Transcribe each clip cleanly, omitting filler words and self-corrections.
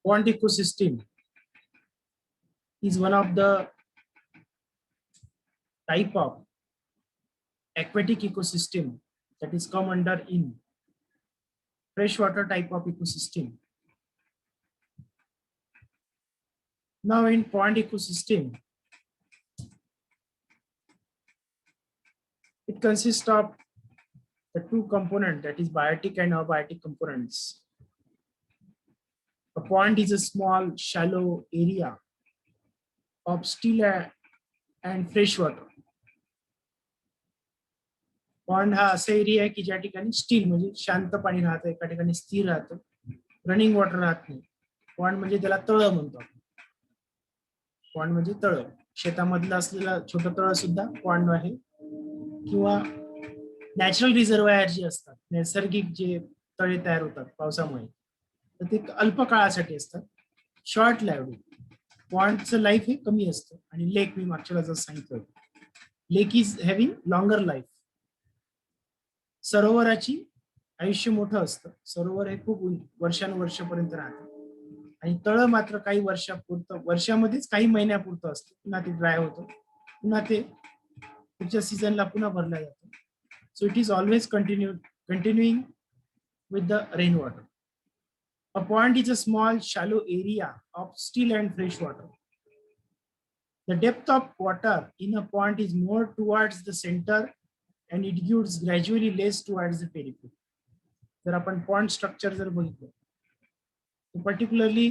pond ecosystem is one of the type of aquatic ecosystem that is come under in freshwater type of ecosystem. Now in pond ecosystem, it consists of the two components, that is biotic and abiotic components. A pond is a small shallow area of still and fresh water. Pond हा असा area आहे की ज्या ठिकाणी steel म्हणजे शांत पाणी राहतं, एका ठिकाणी स्थिर राहतं, रनिंग वॉटर राहत नाही. पॉन्ड म्हणजे त्याला तळ म्हणतो. पॉन्ड म्हणजे तळ, शेतामधलं असलेलं छोटं तळ सुद्धा पॉन्ड आहे, किंवा नॅचरल रिझर्वायर जे असतात, नैसर्गिक जे तळे तयार होतात पावसामुळे, तर ते अल्प काळासाठी असतात, शॉर्ट लाईव्ह. पॉन्डचं लाईफ हे कमी असतं. आणि लेक, मी मागच्या वेळेस सांगितलं, लेक इज हॅव्हिंग लॉंगर लाईफ. सरोवराची आयुष्य मोठं असतं. सरोवर हे खूप वर्षानुवर्षापर्यंत राहतं. आणि तळ मात्र काही वर्षापुरतं, वर्षामध्येच काही महिन्यापुरतं असतं. पुन्हा ते ड्राय होतं, पुन्हा ते पुढच्या सीझनला पुन्हा भरलं जातं. So it is always continuing with the rainwater. A pond is a small shallow area of still and fresh water. The depth of water in a pond is more towards the center and it gives gradually less towards the periphery. जर आपण pond structure जर बघितलं, तर particularly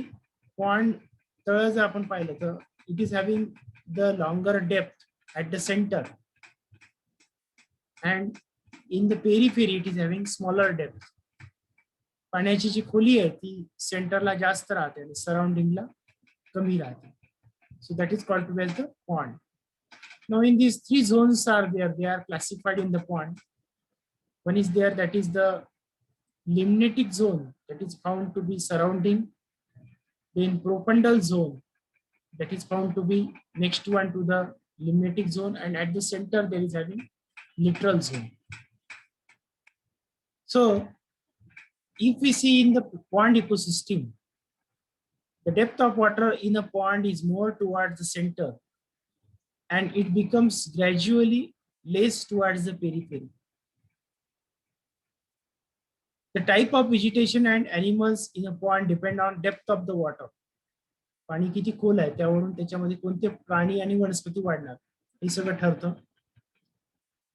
pond तळ जर आपण पाहिलं, तर it is having the longer depth at the centre and in the periphery it is having smaller depth. पाण्याची जी खोली आहे ती सेंटरला जास्त राहते आणि सराउंडिंगला कमी राहते. So that is called to as the pond. Now in these three zones are there, they are classified in the pond. One is there, that is the limnatic zone, that is found to be surrounding. Then profundal zone, that is found to be next one to the limnatic zone, and at the center there is having littoral zone. So if we see in the pond ecosystem, the depth of water in a pond is more towards the center and it becomes gradually less towards the periphery. The type of vegetation and animals in a pond depend on depth of the water. पाणी किती खोल आहे त्यावरून त्याच्यामध्ये कोणते प्राणी आणि वनस्पती वाढणार हे सगळं ठरतं.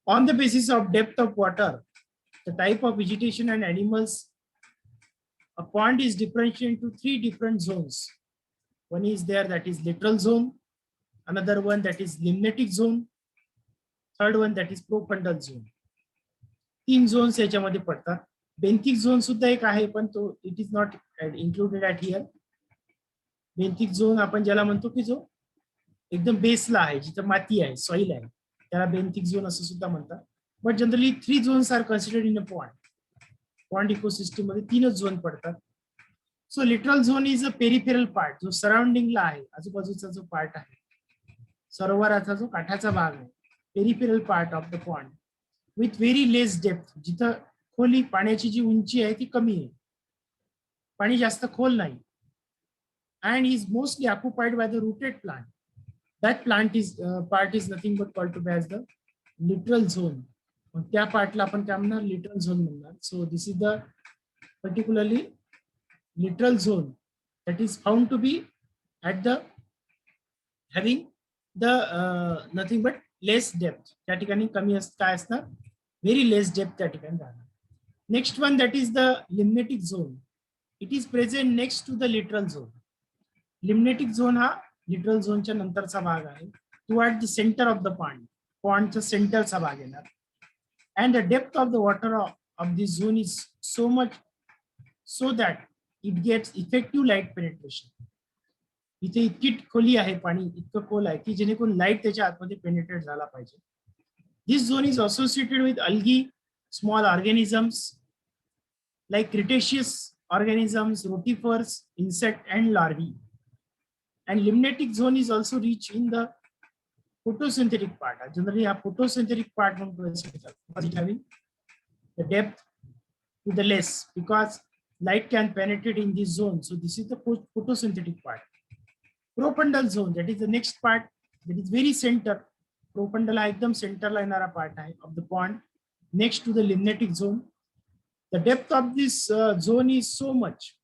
On the basis of depth of water, the type of vegetation and animals, a pond is differentiated into three different zones. One is there, that is littoral zone. Another one, that is limnatic zone. Third one, that is profundal zone. तीन zones याच्यामध्ये पडतात. Benthic zone सुद्धा एक आहे, पण तो it is not included at here. Benthic zone आपण ज्याला म्हणतो की जो एकदम बेसला आहे, जिथं माती आहे, सॉइल आहे, त्याला बेंथिक झोन असं सुद्धा म्हणतात. But generally three zones are considered in a pond. Pond ecosystem मध्ये तीनच झोन पडतात. So littoral zone is a peripheral part, जो सराउंडिंगला आहे, आजूबाजूचा जो पार्ट आहे, सरोवराचा जो काठाचा भाग आहे, peripheral part of the pond with very less depth, जिथं खोली, पाण्याची जी उंची आहे ती कमी आहे, पाणी जास्त खोल नाही, and is mostly occupied by the rooted plant. That plant is part is nothing but called to be as the littoral zone. मग त्या पार्टला आपण काय म्हणणार, लिटरल झोन म्हणणार. So this is the particularly literal zone that is found to be at the having the nothing but less depth. त्या ठिकाणी कमी काय असणार, व्हेरी लेस डेप्थ त्या ठिकाणी राहणार. Next one, that is the limnetic zone. It is present next to the littoral zone. Limnetic zone हा littoral झोनच्या नंतरचा भाग आहे, toward the centre of the pond, पॉन्डच्या सेंटरचा भाग येणार. And the depth of the water of this zone is so much so that it gets effective light penetration. इथे इतकी खोली आहे, पाणी इतकं खोल आहे की जेणेकरून लाईट त्याच्या आतमध्ये पेनिट्रेट झाला पाहिजे. This zone is associated with algae, small organisms like Cretaceous organisms, rotifers, insect and larvae. And limnatic zone is also rich in the photosynthetic part. Generally, a photosynthetic part having the depth to the less, because light can penetrate in this zone. So this is the photosynthetic part. Propundal zone, that is the next part, that is very center. Propundal ha ekdam center la yenara part hai of the pond, next to the limnatic zone. The depth of this zone is so much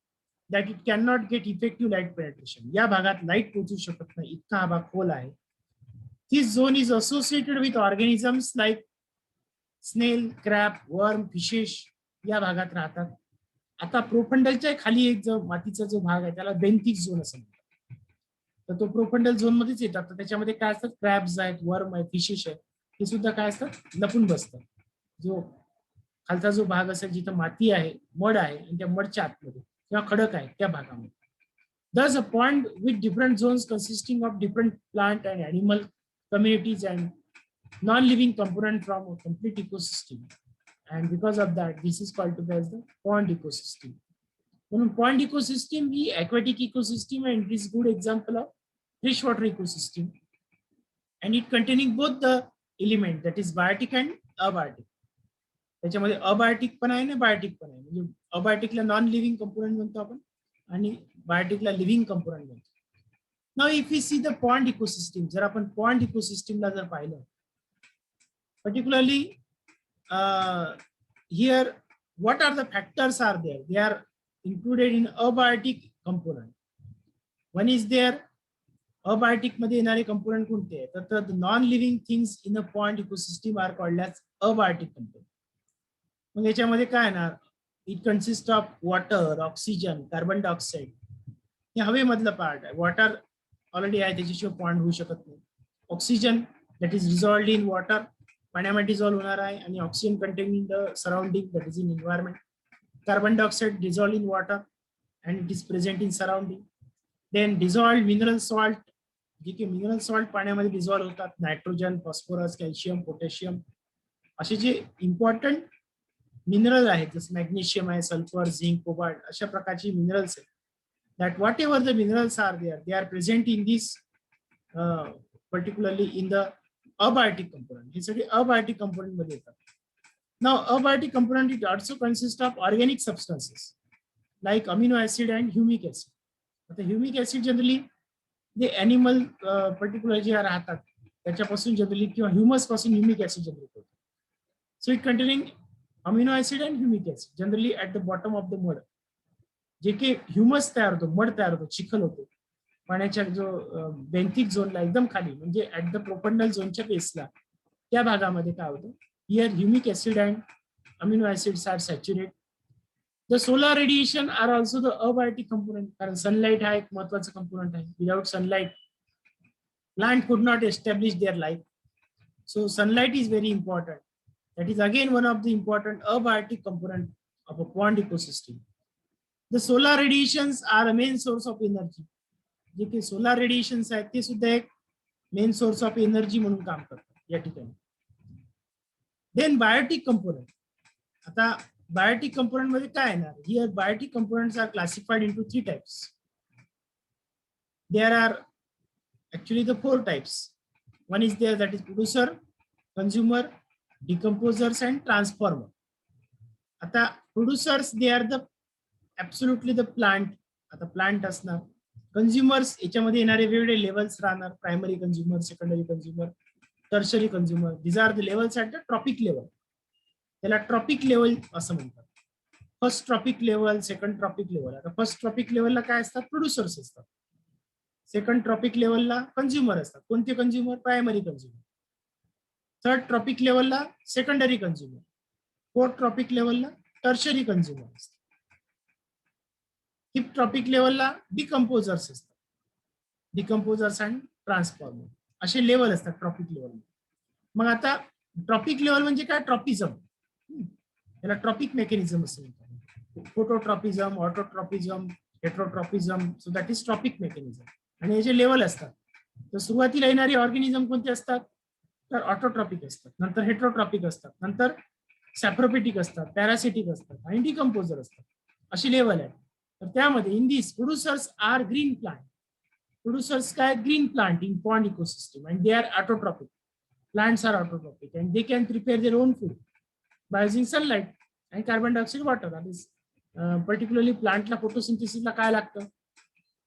that it cannot get effective light penetration. या भागात light पोहोचू शकत नाही, इतका हा भाग खोल आहे. This zone is associated with organisms like snail, crab, worm, fishes या भागात राहतात. आता प्रोफंडलच्या खाली एक जो मातीचा जो भाग आहे त्याला बेंथिक झोन असं म्हणतात. तर तो प्रोफंडल झोन मध्येच येतात. तर त्याच्यामध्ये काय असतात, क्रॅब्स आहेत, वर्म आहेत, फिशेस आहेत, हे सुद्धा काय असतात, लपून बसतात. जो खालचा जो भाग असेल जिथं माती आहे, मड आहे, आणि त्या मडच्या आतमध्ये किंवा खडक आहे त्या भागामध्ये. Thus, a pond with different zones consisting of different plant and animal communities and non-living component from a complete ecosystem. And because of that, this is called to be as the pond ecosystem. Pond ecosystem is aquatic ecosystem, and it is good example of freshwater ecosystem. And it containing both the element, that is biotic and abiotic. त्याच्यामध्ये abiotic पण आहे ना Biotique पण आहे. म्हणजे अबायोटिकला non living component म्हणतो आपण आणि बायोटिकला लिव्हिंग कंपोनंट म्हणतो. Now if you see the pond ecosystem, जर आपण पॉन्ड इकोसिस्टमला जर पाहिलं, particularly here what are the factors are there, they are included in abiotic component. One is there abiotic मध्ये येणारे कंपोनंट कोणते आहेत, तर the non living things in a pond ecosystem are called as abiotic component. मग याच्यामध्ये काय येणार, it consist of water, oxygen, carbon dioxide, हे हवेमधलं पार्ट आहे. वॉटर ऑलरेडी आहे, त्याच्याशिवाय पॉन्ड होऊ शकत नाही. Oxygen that is dissolved in water, पाण्यामध्ये डिझॉल्व्ह होणार आहे, आणि oxygen containing the surrounding that is in environment. Carbon dioxide dissolve in water and it is present in surrounding. Then dissolved mineral salt, जे की mineral salt पाण्यामध्ये dissolve होतात, nitrogen, phosphorus, calcium, potassium असे जे important mineral आहेत, जसं magnesium आहे, sulphur, zinc, cobalt, अशा प्रकारची मिनरल्स आहेत. That whatever the minerals are there, they are present in this particularly in the abiotic component. हे सगळे अबायोटिक कंपोनंट मध्ये येतात. Now abiotic component it also consist of organic substances like amino acid and humic acid. आता humic acid generally जे animal particular जे राहतात त्याच्यापासून generally किंवा ह्युमस पासून ह्युमिक ऍसिड जनरेट होतो. So it containing amino acid and humic acid generally at the bottom of the mud. जे की ह्युमस तयार होतो, मड तयार होतो, चिखल होतो पाण्याच्या जो बेंथिक झोनला एकदम खाली, म्हणजे ऍट द प्रोफंडल झोनच्या बेसला, त्या भागामध्ये काय होतं, here humic acid and amino acids are saturate. The solar radiation are also the abiotic component, कारण सनलाईट हा एक महत्वाचा कंपोनंट आहे. Without sunlight plant could not establish their life. So sunlight is very important. That is again one of the important abiotic component of a pond ecosystem. The solar radiations are a main source of energy. जे की solar radiations आहेत ते सुद्धा एक main source of energy म्हणून काम करतात या ठिकाणी. Then biotic component. आता बायोटिक कंपोनंट मध्ये काय येणार, here biotic components are classified into 3 types. There are actually the 4 types. One is there, that is producer, consumer, decomposers and transformer. आता producers they are the absolutely the plant. आता plant असणार. Consumers याच्यामध्ये येणारे वेगवेगळे levels राहणार, primary consumer, secondary consumer, tertiary consumer. This are the levels at the trophic level. त्याला trophic level असं म्हणतात. First trophic level, second trophic level. आता फर्स्ट ट्रॉपिक लेवलला काय असतात, प्रोड्युसर्स असतात. सेकंड ट्रॉपिक लेवलला कंझ्युमर असतात. कोणते consumer, primary consumer. Third trophic लेवलला सेकंडरी कंझ्युमर. फोर्थ ट्रॉपिक लेवलला टर्शरी कंझ्युमर असतात. फिफ्थ ट्रॉपिक लेवलला डिकम्पोजर्स असतात. डिकम्पोजर्स अँड ट्रान्सफॉर्मर असे लेवल असतात ट्रॉपिक लेवल. मग आता ट्रॉपिक लेवल म्हणजे काय, ट्रॉपिझम. त्याला ट्रॉपिक मेकॅनिझम असं म्हणतात. Phototropism, autotropism, heterotropism. So that is tropic mechanism. आणि याचे लेवल असतात. तर सुरुवातीला येणारे ऑर्गॅनिझम कोणते असतात, तर ऑटोट्रॉपिक असतात, नंतर हेट्रोट्रॉपिक असतात, नंतर सॅप्रोपेटिक असतात, पॅरासिटिक असतात आणि डिकम्पोजर असतात. अशी लेवल आहे. तर त्यामध्ये in this producers are green plant. Producers काय, green plant in pond ecosystem, and they are autotrophic. Plants are autotrophic and they can prepare their own food by using sunlight and carbon dioxide, water, that is particularly प्लांटला फोटोसिंथेसिसला काय लागतं,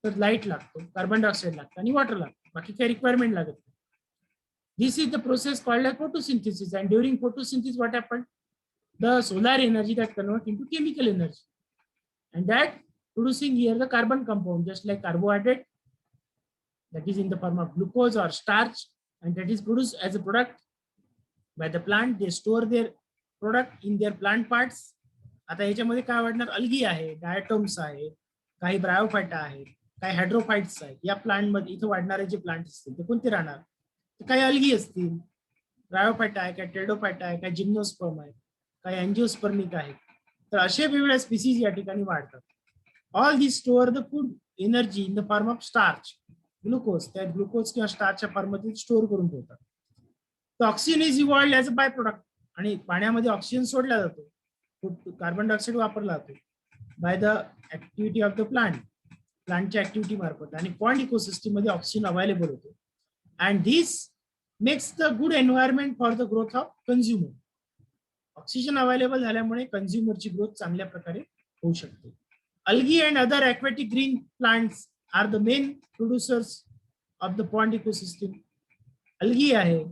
तर light लागतो, carbon dioxide लागतं आणि water लागतं, बाकी काही रिक्वायरमेंट लागत नाही. This is the process called as photosynthesis, and during photosynthesis what happened, the solar energy that convert into chemical energy, and that producing here the carbon compound just like carbohydrate, that is in the form of glucose or starch, and that is produced as a product by the plant. They store their product in their plant parts. आता याच्यामध्ये काय वाढणार, algae आहे, डायटोम्स आहे, काही Bryophyta आहे, काही हायड्रोफाइट्स आहेत. या प्लांट मध्ये इथे वाढणारे जे प्लांट असतील ते कोणते राहणार, काही अल्गी असतील, ब्रायोफायटा आहे, काही टेडोफायटा आहे, काही जिम्नोस्पर्म आहे, काही अँजिओस्पर्मिक आहे. तर असे वेगवेगळ्या स्पीसीज या ठिकाणी वाढतात. All this store the food energy in the form of starch, glucose, त्या ग्लुकोज किंवा स्टार्चच्या फॉर्ममध्ये स्टोअर करून ठेवतात. तर oxygen is evolved as a by product, आणि पाण्यामध्ये ऑक्सिजन सोडला जातो, कार्बन डायऑक्साईड वापरला जातो by the activity of the plant, प्लांटच्या ऍक्टिव्हिटी मार्फत, आणि पॉन्ड इकोसिस्टम मध्ये ऑक्सिजन अवेलेबल होतो. And this makes the good environment for the growth of consumer. Oxygen available झाल्यामुळे कन्झ्युमरची ग्रोथ चांगल्या प्रकारे होऊ शकते. Algae and other aquatic green plants are the main producers of the pond ecosystem. Algae आहे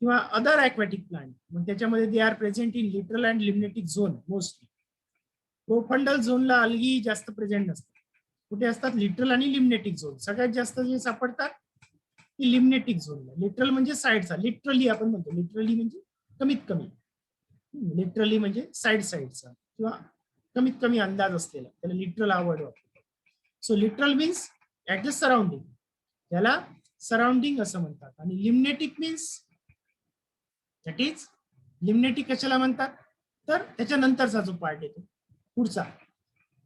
किंवा other aquatic plant, मग त्याच्यामध्ये they are present in littoral and limnetic zone mostly. Profundal झोनला अल्गी जास्त प्रेझेंट नसतात. कुठे असतात, लिटरल आणि लिम्नेटिक झोन. सगळ्यात जास्त जे सापडतात ती लिम्नेटिक झोनला. लिटरल म्हणजे साईडचा, लिटरली आपण म्हणतो, लिटरली म्हणजे कमीत कमी, लिटरली म्हणजे साईडचा किंवा कमीत कमी अंदाज असलेला, त्याला लिटरल हा वर्ड वापरतो. So littoral means at the surrounding, त्याला सराउंडिंग असं म्हणतात. आणि limnetic means that is, limnetic कशाला म्हणतात, तर त्याच्यानंतरचा जो पार्ट येतो पुढचा.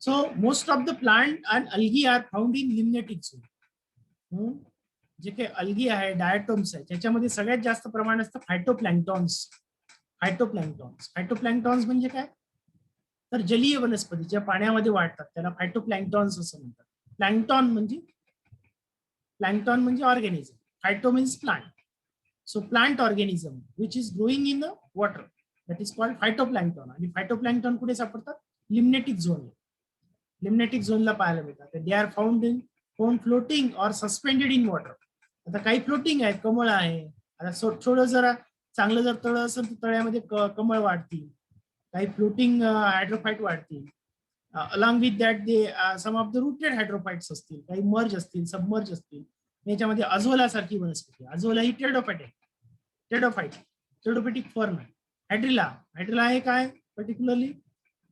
So most of the plant and algae are found in limnetic zone. जे काही अल्गी आहे, डायटोम्स आहे, त्याच्यामध्ये सगळ्यात जास्त प्रमाण असतं फायटोप्लॅन्क्टॉन्स. फायटोप्लॅन्क्टॉन्स म्हणजे काय, तर जलीय वनस्पती ज्या पाण्यामध्ये वाढतात त्याला फायटोप्लॅन्क्टॉन्स असं म्हणतात. प्लॅन्क्टॉन म्हणजे organism, phyto means plant. So plant organism which is growing in the water, that is called phytoplankton. आणि फायटोप्लॅन्क्टॉन कुठे सापडतात, लिम्नेटिक झोन. लिम्नेटिक झोनला पाहायला मिळतात. They are found floating or suspended in water. आता काही फ्लोटिंग आहेत, कमळ आहे. आता थोडं जरा चांगलं जर तळ असेल तर तळ्यामध्ये कमळ वाढतील, काही फ्लोटिंग हायड्रोफाइट वाढतील. Along with that they some of the rooted hydrophytes असतील, काही मर्ज असतील, सबमर्ज असतील. याच्यामध्ये अझोला सारखी वनस्पती, अझोला ही टेडोफाइट आहे, टेडोफॅटिक फर्न आहे. हायड्रिला आहे काय, particularly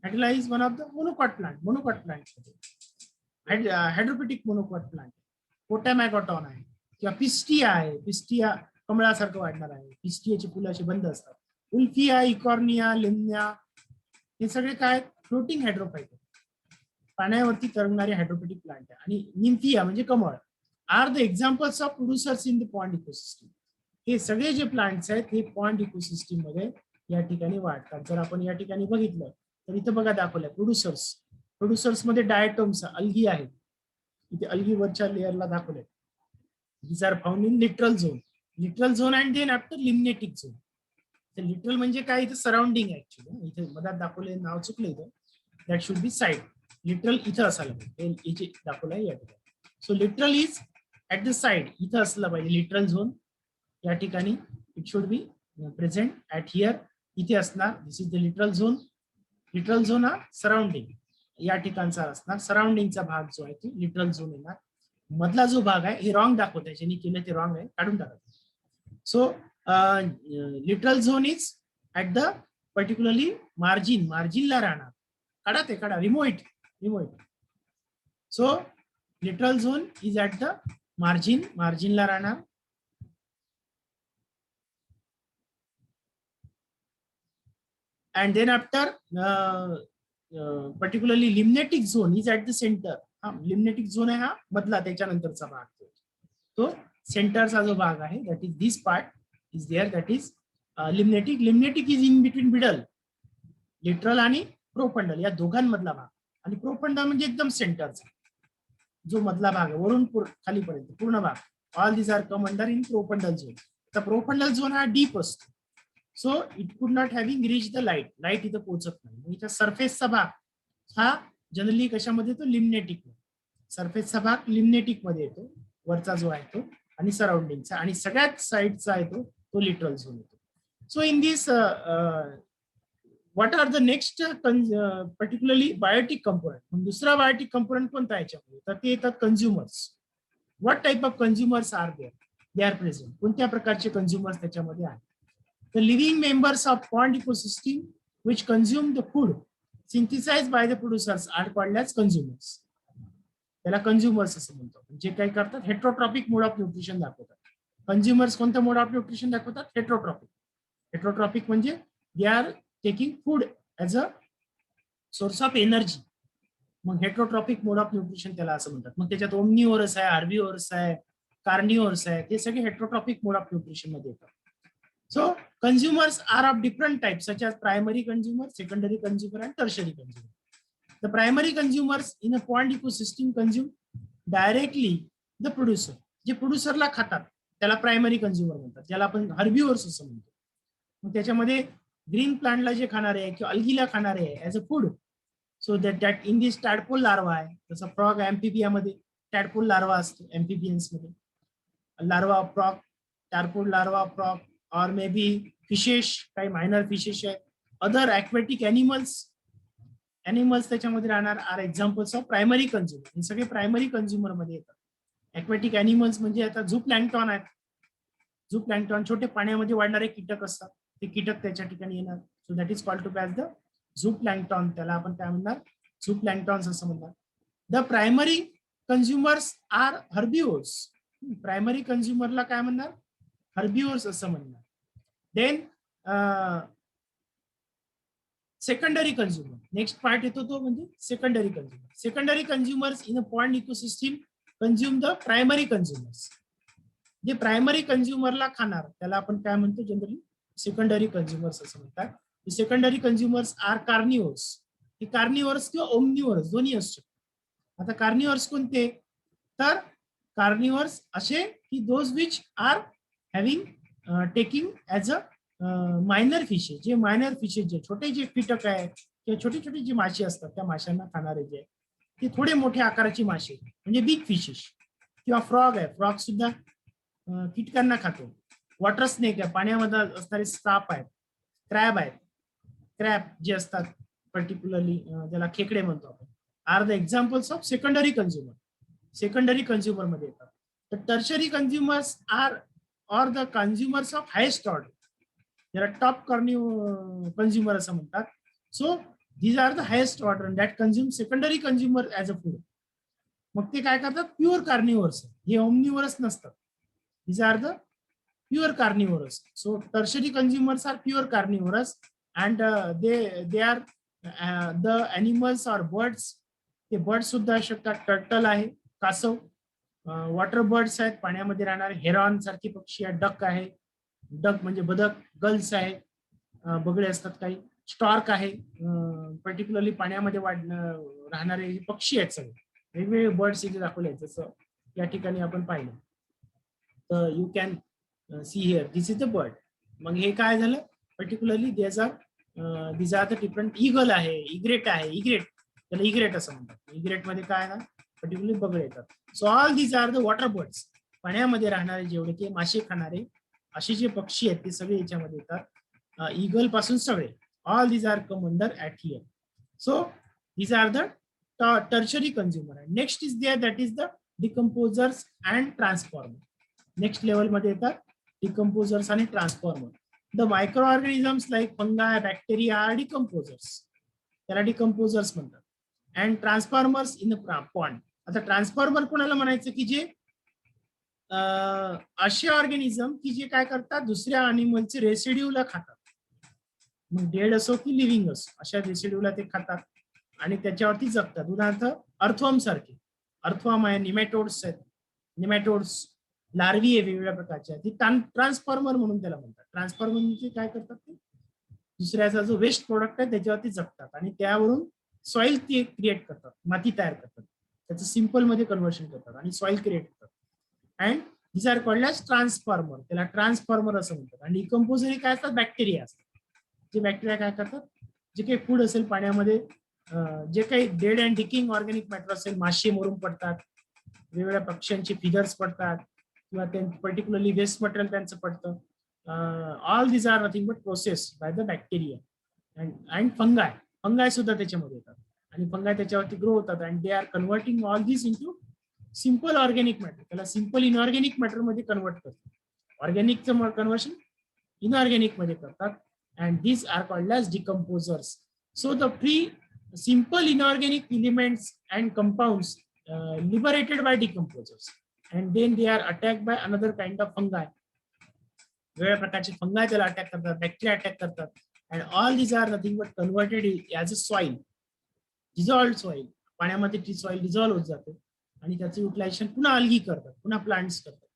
hydrilla is one of the monocot plant, hydrophytic monocot plant. Potamogeton आहे किंवा पिस्टिया आहे, पिस्टिया कमळासारखं वाढणार आहे, पिस्टियाची फुलं अशी बंद असतात. उल्फिया, इकॉर्निया, लिम्निया, हे सगळे काय, फ्लोटिंग हायड्रोफाइट, पाण्यावरती तरंगणारे हायड्रोफॅटिक प्लांट आहे. आणि निम्फिया म्हणजे कमळ are the examples of producers in the pond ecosystem. हे सगळे जे प्लांट्स आहेत हे पॉन्ड इकोसिस्टम मध्ये या ठिकाणी वाढतात. जर आपण या ठिकाणी बघितलं तर इथं बघा दाखवलंय प्रोड्युसर्स मध्ये डायटोम्स, अल्गी आहेत. इथे अल्गी वरच्या लेअरला दाखवलंय. these are found in littoral zone and then after limnetic zone. तर लिटरल म्हणजे काय, इथे सराउंडिंग ऍक्च्युअली, इथे मधात दाखवले, नाव चुकलं इथं, that should be side. Littoral इथं असायला पाहिजे, इथे दाखवलंय या ठिकाणी. So littoral is at the side, इथं असलं पाहिजे लिटरल झोन या ठिकाणी. It should be present at here, इथे असणार. This is the littoral zone. Littoral zone हा सराउंडिंग या ठिकाणचा असणार. सराउंडिंगचा भाग जो आहे तो लिटरल झोन येणार. मधला जो भाग आहे हे रॉंग दाखवत आहे, ज्यांनी केलं ते रॉंग आहे, काढून टाका. So littoral zone is at the particularly मार्जिनला राहणार. काढा remote. So littoral zone is at the मार्जिनला राहणार. and then after particularly limnetic zone is at the center. Limnetic zone आहे हा मधला, त्याच्यानंतरचा भाग तो सेंटरचा जो भाग आहे, that is this part is there, that is limnetic is in between middle, littoral आणि प्रोफंडल या दोघांमधला भाग. आणि प्रोफंडल म्हणजे एकदम सेंटरचा जो मधला भाग आहे, वरून खालीपर्यंत पूर्ण भाग. All this are come under in profundal zone. तर प्रोफंडल झोन हा डीप असतो. So it could not having reach the light इथं पोहोचत नाही. इथं सरफेसचा भाग हा जनरली कशामध्ये येतो, लिम्नेटिक. सरफेसचा भाग लिम्नेटिक मध्ये येतो, वरचा जो आहे तो, आणि सराउंडिंगचा, आणि सगळ्यात साईडचा आहे तो लिटरल झोन येतो. So in this what are the next particularly biotic component. दुसरा बायोटिक कंपोनंट कोणता आहे याच्यामध्ये, तर ते येतात consumers. What type of consumers are there, they are present. कोणत्या प्रकारचे कंझ्युमर्स त्याच्यामध्ये आहेत. The living members of pond ecosystem which consume the food synthesize by the producers are called as consumers. त्याला कंझ्युमर्स असं म्हणतो. जे काय करतात, हेट्रोट्रॉपिक मोड ऑफ न्यूट्रिशन दाखवतात. कंझ्युमर्स कोणतं मोड ऑफ न्यूट्रिशन दाखवतात, हेट्रोट्रॉपिक. हेट्रोट्रॉपिक म्हणजे they are taking food as a source of energy. मग हेट्रोट्रॉपिक मोड ऑफ न्यूट्रिशन त्याला असं म्हणतात. मग त्याच्यात ओमनिओरस आहे, हार्बिओरस आहे, कार्निओरस आहे, ते सगळे हेट्रोट्रॉपिक मोड ऑफ न्यूट्रिशन मध्ये येतात. So consumers are of different types such as primary consumer, secondary consumer and tertiary consumer. The primary consumers in a pond ecosystem consume directly the producer. जे प्रोड्युसरला खातात त्याला प्रायमरी कंझ्युमर म्हणतात, ज्याला आपण हर्बिओर्स असं म्हणतो. मग त्याच्यामध्ये ग्रीन प्लांटला जे खाणारे आहे किंवा अल्गीला खाणारे आहे as a food. So that in this tadpole larva आहे. जसं फ्रॉग एम्फिबियामध्ये टॅडपोल लार्वा असतो, एम्फिबियन्स मध्ये larva frog, tadpole larva frog, or maybe fishes, काही मायनर फिशेस आहेत. अदर aquatic animals त्याच्यामध्ये राहणार are examples of primary consumer. हे सगळे प्रायमरी कंझ्युमर मध्ये येतात. ॲक्वॅटिक अॅनिमल्स म्हणजे आता झू प्लॅन्क्टॉन आहेत. झू प्लॅन्क्टॉन छोटे पाण्यामध्ये वाढणारे कीटक असतात, ते कीटक त्याच्या ठिकाणी येणार. So that is called to as the zooplankton. त्याला आपण काय म्हणणार, झू प्लॅन्क्टॉन्स असं म्हणणार. The primary consumers are herbivores. Primary कंझ्युमरला काय म्हणणार, हर्बिओर्स असं म्हणणार. Then secondary consumer, next part येतो तो म्हणजे secondary consumer. Secondary consumers in a pond ecosystem consume the primary consumers. जे प्रायमरी कंझ्युमरला खाणार त्याला आपण काय म्हणतो, जनरली सेकंडरी कंझ्युमर्स असं म्हणतात. Secondary consumers are carnivores. हे कार्निओर्स किंवा ओमनिओर्स दोन्ही असतो. आता कार्निओर्स कोणते, तर कार्निओर्स असे की those which are having taking as a minor fishes. जे मायनर फिशेस, जे छोटे जे कीटक आहे किंवा छोटे छोटे जे मासे असतात, त्या माशांना खाणारे जे ते थोडे मोठ्या आकाराची मासे म्हणजे बिग फिशेस. किंवा फ्रॉग आहे, फ्रॉग सुद्धा कीटकांना खातो. वॉटर स्नेक आहे, पाण्यामध्ये असणारे साप आहेत. क्रॅब आहेत, क्रॅब जे असतात पर्टिक्युलरली ज्याला खेकडे म्हणतो आपण, are the examples of secondary consumer. Secondary consumer मध्ये येतात. तर tertiary consumers are or the consumers of highest order, ज्याला टॉप कंझ्युमर असं म्हणतात. So these are the highest order that consume secondary consumer as a food. मग ते काय करतात, प्युअर कार्निव्हरस. हे ओमनिव्हरस नसतात. these are the pure carnivorous. So tertiary consumers are pure carnivorous and they are the animals or birds. ते bird सुद्धा असू शकतात. टर्टल आहे, कासव, वॉटर बर्ड्स आहेत, पाण्यामध्ये राहणारे हेरॉन सारखे पक्षी आहेत, डक आहे, डक म्हणजे बदक, गल्स आहे, बगळे असतात काही, स्टॉर्क आहे, पर्टिक्युलरली पाण्यामध्ये राहणारे पक्षी आहेत. सगळे वेगवेगळे बर्ड्स इथे दाखवले आहेत, जसं या ठिकाणी आपण पाहिलं. तर you can see here this is the bird. मग हे काय झालं, particularly these are the different. Eagle आहे, इग्रेट आहे, इग्रेट त्याला इग्रेट असं म्हणतात. इग्रेट मध्ये काय ना पर्टिक्युलरली बगळे येतात. So all these are the water birds. पाण्यामध्ये राहणारे जेवढे ते मासे खाणारे असे जे पक्षी आहेत ते सगळे याच्यामध्ये येतात. इगल पासून सगळे, all these are come under at here. So these are the tertiary consumer. Next is there that is the decomposers and transformer. Next level मध्ये येतात डिकम्पोजर्स आणि transformer. The micro organisms like fungi, bacteria are decomposers. त्याला decomposers म्हणतात. And transformers in a pond. आता transformer कोणाला म्हणायचं, की जे असे ऑर्गॅनिझम की जे काय करतात, दुसऱ्या अॅनिमलचे रेसिड्यूला खातात. मग डेड असो की लिव्हिंग असो, अशा रेसिड्यूला ते खातात आणि त्याच्यावरती जगतात. उदाहरणार्थ अर्थवॉर्म सारखे. अर्थवॉर्म आहे, निमॅटोड्स आहेत, निमॅटोड्स, लार्वी आहे वेगवेगळ्या प्रकारच्या. ती ट्रान्सफॉर्मर म्हणून त्याला म्हणतात. ट्रान्सफॉर्मर म्हणजे काय करतात, ते दुसऱ्याचा जो वेस्ट प्रोडक्ट आहे त्याच्यावरती जगतात आणि त्यावरून सॉइल ते क्रिएट करतात, माती तयार करतात, त्याचं सिम्पल मध्ये कन्व्हर्शन करतात आणि सॉइल क्रिएट करतात. And these are called as transformer. त्याला ट्रान्सफॉर्मर असं म्हणतात. आणि डिकम्पोजर काय असतात, बॅक्टेरिया असतात. जे बॅक्टेरिया काय करतात, जे काही फूड असेल पाण्यामध्ये जे काही डेड अँड डिकिंग ऑर्गॅनिक मॅटर असेल, मासे मरून पडतात, वेगवेगळ्या पक्ष्यांचे फिगर्स पडतात, किंवा पर्टिक्युलरली वेस्ट मटेरियल त्यांचं पडतं. All these are nothing but process by the bacteria and fungi सुद्धा त्याच्यामध्ये येतात, आणि फंगाय त्याच्यावरती ग्रो होतात, and they are converting all this into simple organic matter. त्याला सिम्पल इनऑर्गॅनिक मॅटर मध्ये कन्वर्ट करतात. ऑर्गॅनिकचं कन्व्हर्शन इनऑर्गॅनिक मध्ये करतात, and these are called as decomposers. So the simple inorganic elements and compounds liberated by decomposers, and then they are attacked by another kind of fungi. वेगवेगळ्या प्रकारचे फंगाय त्याला attack करतात, bacteria attack करतात, and all these are nothing but converted as a soil, dissolved soil. पाण्यामध्ये ती soil dissolve होत जाते, आणि त्याचं युटिलायझेशन पुन्हा अल्गी करतात, पुन्हा प्लांट्स करतात.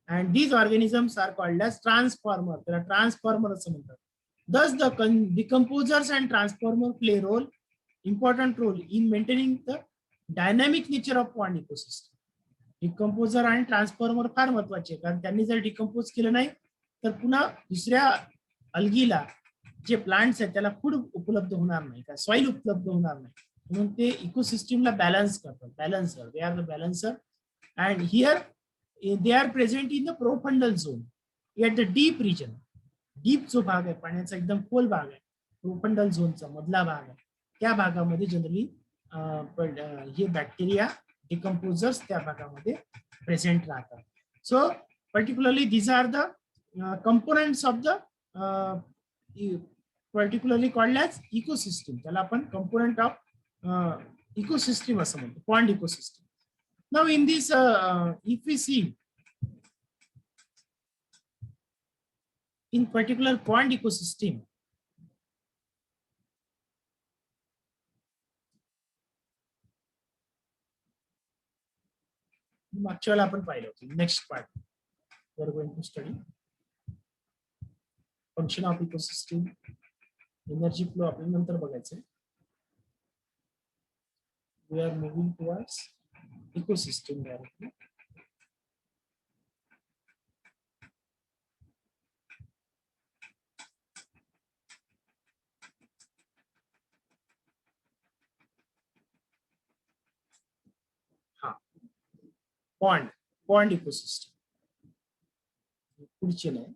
And these organisms are called as transformer. त्याला ट्रान्सफॉर्मर असं म्हणतात. Thus, the decomposers and transformer play important role in maintaining the dynamic nature of pond ecosystem. Decomposer आणि ट्रान्सफॉर्मर फार महत्वाचे, कारण त्यांनी जर डिकम्पोज केलं नाही तर पुन्हा दुसऱ्या अल्गीला, जे प्लांट्स आहेत त्याला फूड उपलब्ध होणार नाही, का सॉइल उपलब्ध होणार नाही. म्हणून ते इकोसिस्टमला बॅलन्स करतात. Balancer, they are the balancer, and here they are present in the profundal zone at the deep region. Deep जो भाग आहे, पाण्याचा एकदम खोल भाग आहे, प्रोफंडल झोनचा मधला भाग आहे, त्या भागामध्ये जनरली हे बॅक्टेरिया डिकम्पोजर्स त्या भागामध्ये प्रेझेंट राहतात. सो particularly these are the components of the particularly called as ecosystem. त्याला आपण कंपोनेंट ऑफ इकोसिस्टम असं म्हणतो, pond ecosystem. Now in this if we see in particular pond ecosystem, मागच्या वेळेला आपण पाहिलं होतं. Next part we are going to study function of ecosystem, energy flow आपण नंतर बघायचं. We are moving towards ecosystem directly. Pond ecosystem पुढचे नाही.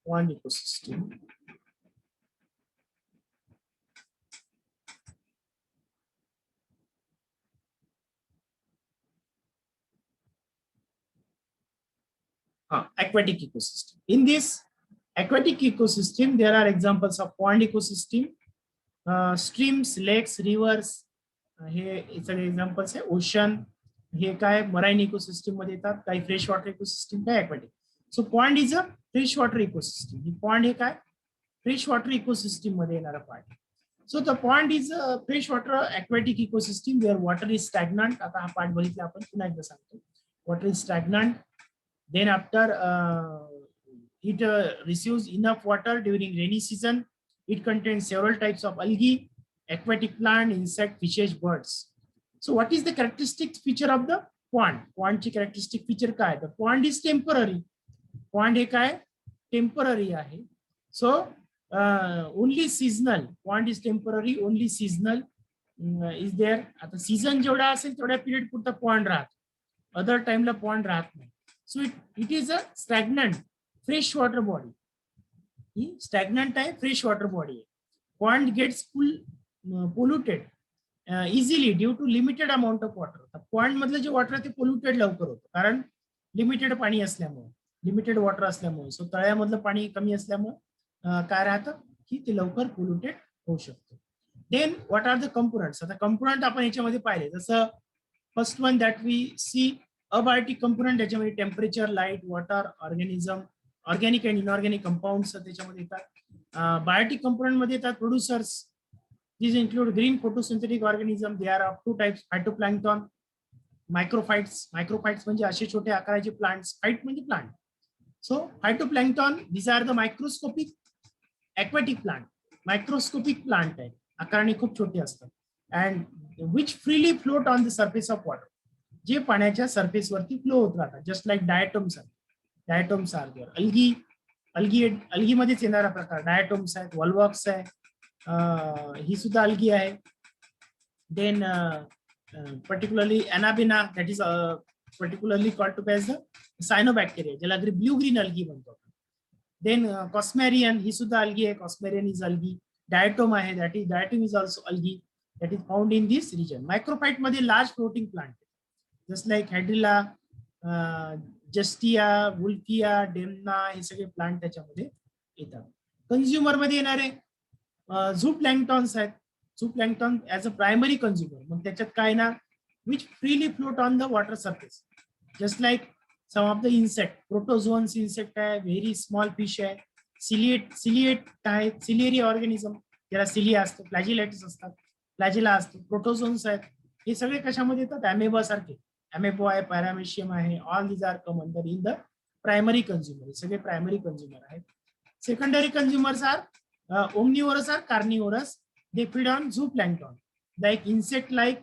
pond ecosystem. Aquatic ecosystem. In this aquatic ecosystem, there are examples of pond ecosystem, streams, lakes, rivers. हे सगळे examples आहे. Ocean हे काय मराईन इकोसिस्टम मध्ये येतात, काही फ्रेश वॉटर इकोसिस्टम, काय aquatic. So pond is a fresh water ecosystem. Pond हे काय फ्रेश वॉटर इकोसिस्टम मध्ये येणारा part. So the pond is a fresh water aquatic ecosystem where water is stagnant. आता हा पार्ट बघितला आपण, पुन्हा एकदा सांगतो. Water is stagnant. Then after it receives enough water during rainy season, it contains several types of algae, aquatic plant, insect, fishes, birds. So what is the characteristic feature of the pond? Pond ची characteristic feature काय? The pond is temporary. Pond हे काय? Temporary आहे. So only seasonal. Pond is temporary, only seasonal is there. आता season जेवढा असेल तेवढ्या period पुरता पॉन्ड राहतो, अदर टाइमला पॉन्ड राहत नाही. So it is a stagnant fresh water body. Stagnant आहे, fresh water body. Pond gets polluted easily due to limited amount of water. Pond मधलं जे वॉटर ते पोल्युटेड लवकर होतं, कारण लिमिटेड पाणी असल्यामुळे, लिमिटेड वॉटर असल्यामुळे. सो तळ्यामधलं पाणी कमी असल्यामुळे काय राहतं की ते लवकर पोल्युटेड होऊ शकतं. Then what are the components. आता कंपोनंट आपण याच्यामध्ये पाहिले, जसं first one that we see abiotic component. याच्यामध्ये temperature, light, water, organism, organic and inorganic compounds त्याच्यामध्ये येतात. बायोटिक कंपोनंट मध्ये येतात producers. These include green photosynthetic organism. They are of two types: phytoplankton, microphytes. Microphytes म्हणजे असे छोटे आकाराचे plants, fight म्हणजे plant. So phytoplankton, these are the microscopic aquatic plant. Microscopic plant आहे, आकाराने खूप छोटे असतात. And which freely float on the surface of water, जे पाण्याच्या सरफेसवरती फ्लो होत राहतात. जस्ट लाईक डायटोम्स आहेत. डायटोम्स आर देअर. अल्गी, अल्गी मध्येच येणारा प्रकार डायटोम्स आहेत. वॉलवॉक्स आहे, ही सुद्धा अल्गी आहे. Then particularly anabaena, that is particularly called to as the cyanobacteria, ज्याला ब्ल्यू ग्रीन अल्गी म्हणतो. देन कॉस्मेरियन, ही सुद्धा अल्गी आहे. Cosmarium is algae. डायटोम आहे, that is diatom is also algae, that is found in this region. Microphyte मध्ये large floating plant, just like hydrilla, जस्टिया, wolffia, डेमना, हे सगळे प्लांट त्याच्यामध्ये येतात. कन्झ्युमर मध्ये येणारे झू प्लॅन्क्टॉन्स आहेत. Zooplankton as a primary consumer, मग त्याच्यात काय ना, which freely float on the water surface, just like some of the insect. Protozoans insect आहे, व्हेरी स्मॉल फिश आहे. सिलिएट आहे, सिलियरी ऑर्गॅनिझम, ज्याला सिलिया असतो. फ्लॅजिलेटस असतात, फ्लॅजिला असतो. प्रोटोझोन्स आहेत, हे सगळे कशामध्ये येतात? अमेबा सारखे. अमेबो आहे, पॅरामेशियम आहे. All these are come under in the primary consumer. सगळे प्रायमरी कन्झ्युमर आहेत. Secondary consumers are omnivorous or carnivorous. They feed on zooplankton, like insect like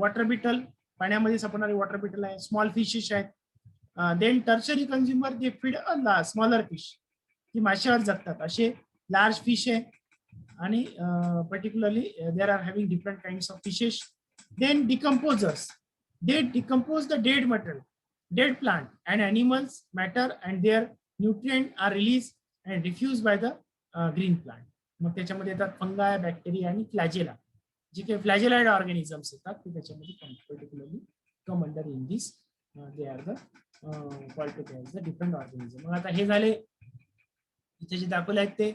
water beetle, पाण्यामध्ये सापडणारे वॉटर बिटल आहे. स्मॉल फिशेस आहेत. Then tertiary consumer, they feed smaller fish, ती माशावर जगतात. असे लार्ज फिश आहे. आणि particularly there are having different kinds of fishes. Then decomposers, they decompose the dead material, dead plant and animals matter, and their nutrient are release and refuse by the green plant. मग त्याच्यामध्ये येतात फंगाय, bacteria आणि फ्लॅजेला. जे काही फ्लॅजेलाइड organisms येतात ते त्याच्यामध्ये particularly come under in this, they are the called to the different organism. मग आता हे झाले इथे जे दाखवले आहेत ते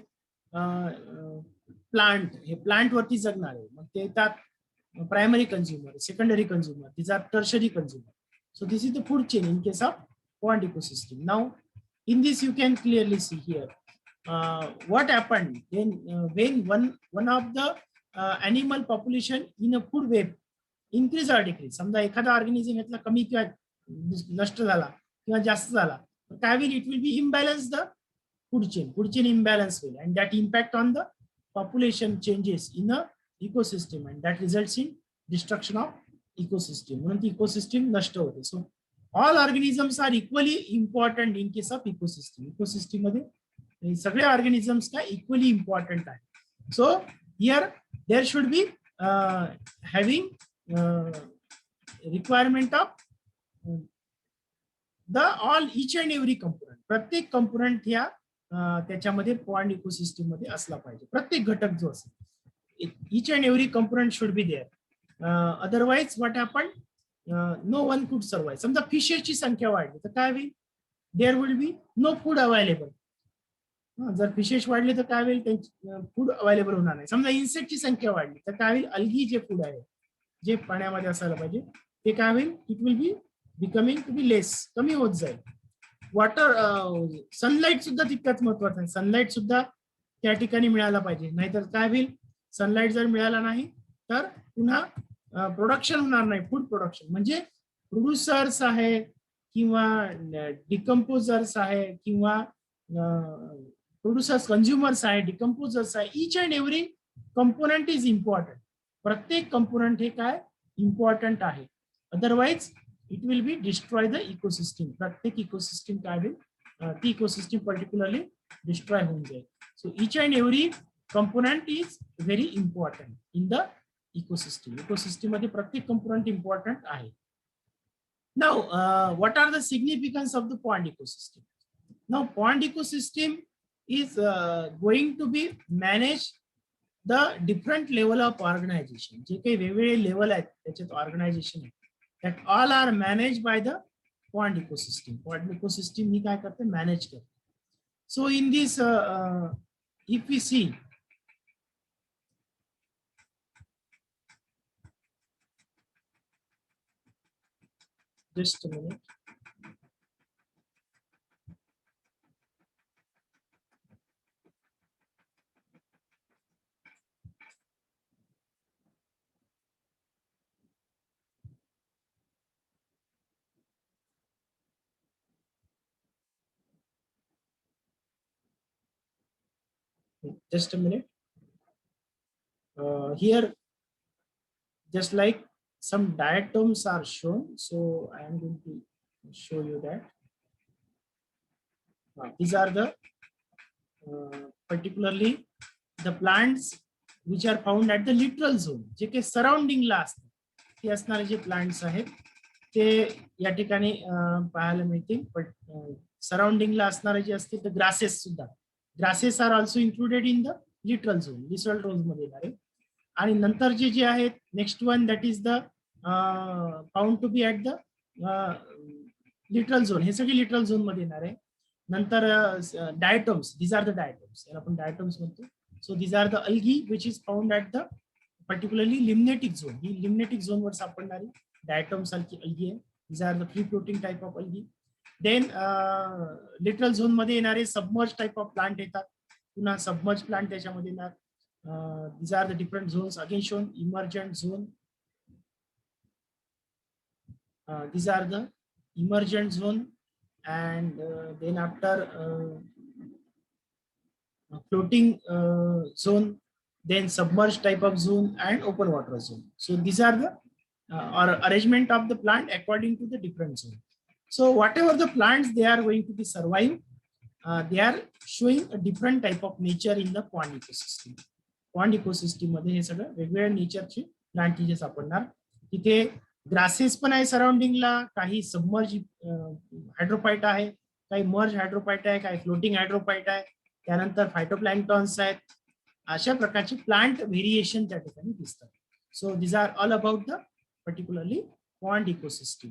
प्लांट, हे प्लांट वरती जगणार आहे. मग ते येतात primary consumer, secondary consumer, these are tertiary consumer. So this is the food chain in case of pond ecosystem. Now in this you can clearly see here what happened when one of the animal population in a food web increase or decrease. समजा एखादा organism यातला कमी किंवा नष्ट झाला किंवा जास्त झाला, तर काय होईल? It will be imbalance the food chain imbalance will, and that impact on the population changes in a ecosystem, and that results in destruction of ecosystem. म्हणून ती ecosystem नष्ट होते. So all organisms are equally important in case of ecosystem. Ecosystem मध्ये सगळे organisms का equally important आहे. So here there should be having requirement of the all each and every component. प्रत्येक component ह्या त्याच्यामध्ये पॉन्ड इकोसिस्टम मध्ये असला पाहिजे. प्रत्येक घटक जो असेल, each and every component should be there. Otherwise what happen, no one could survive. समजा फिशेसची संख्या वाढली तर काय होईल? There will be no food available. जर फिशेस वाढले तर काय होईल? फूड अवेलेबल होणार नाही. समजा इन्सेक्टची संख्या वाढली तर काय होईल? अल्गी जे फूड आहे, जे पाण्यामध्ये असायला पाहिजे, ते काय होईल? It will be becoming to be less, कमी होत जाईल. वॉटर, सनलाईट सुद्धा तितकाच महत्वाचा आहे. सनलाईट सुद्धा त्या ठिकाणी मिळाला पाहिजे, नाहीतर काय होईल? सनलाईट जर मिळाला नाही तर पुन्हा प्रोडक्शन होणार नाही. फूड प्रोडक्शन म्हणजे प्रोड्युसर्स आहे किंवा डिकम्पोजर्स आहे किंवा प्रोड्युसर्स, कंझ्युमर्स आहे, डिकम्पोजर्स आहे. इच and every component is important. प्रत्येक कंपोनंट हे काय इम्पॉर्टंट आहे. Otherwise it will be destroy the ecosystem. प्रत्येक इकोसिस्टम काय होईल? ती इकोसिस्टम पर्टिक्युलरली डिस्ट्रॉय होऊन जाईल. So each and every component is very important in the ecosystem. Ecosystem मध्ये प्रत्येक कंपोनंट इम्पॉर्टंट आहे. Now what are the significance of the pond ecosystem? Now pond ecosystem is going to be managed the different level of organization. जे काही वेगवेगळे level आहेत त्याच्यात organisation आहे, that all are managed by the pond ecosystem. Pond ecosystem ही काय करते? Manage करते. So in this if we see, just a minute. just a minute. Here, just like some diatoms are shown, so I am going to show you that. These are the particularly the plants which are found at the littoral zone, जे काही सराउंडिंगला असतात ते असणारे जे plants आहेत ते या ठिकाणी पाहायला मिळतील. पण सराउंडिंगला असणारे जे असतील तर ग्रासेस सुद्धा, grasses are also included in the littoral zone, littoral zone मध्ये येणारे. आणि नंतरचे जे आहेत next one that is the found to be at the littoral zone, हे सगळे लिटरल झोन मध्ये येणार आहे. नंतर diatoms, these are the diatoms, याला आपण डायटम्स म्हणतो. So these are the algae which is found at the particularly limnatic zone, he limnatic zone वर सापडणारी डायटम्स algae आहे. these are the free floating type of algae. Then littoral zone मध्ये येणारे submerge type of plant येतात, पुन्हा submerge plant त्याच्यामध्ये येणार. these are the different zones again shown, emergent zone, these are the emergent zone, and then after floating zone, then submerged type of zone and open water zone. So these are the or arrangement of the plant according to the different zone. So whatever the plants they are going to be survive, they are showing a different type of nature in the pond ecosystem. Pond ecosystem मध्ये हे सगळं वेगवेगळ्या नेचरचे plant तिथे सापडणार. तिथे grasses पण आहे सराउंडिंगला, काही सबमर्ज हायड्रोफाइट आहे, काही मर्ज हायड्रोफाइट आहे, काही फ्लोटिंग हायड्रोफाइट आहे, त्यानंतर फायटोप्लॅन्क्टॉन्स आहेत. अशा प्रकारचे प्लांट व्हेरिएशन त्या ठिकाणी दिसतात. So this are all about the particularly pond ecosystem.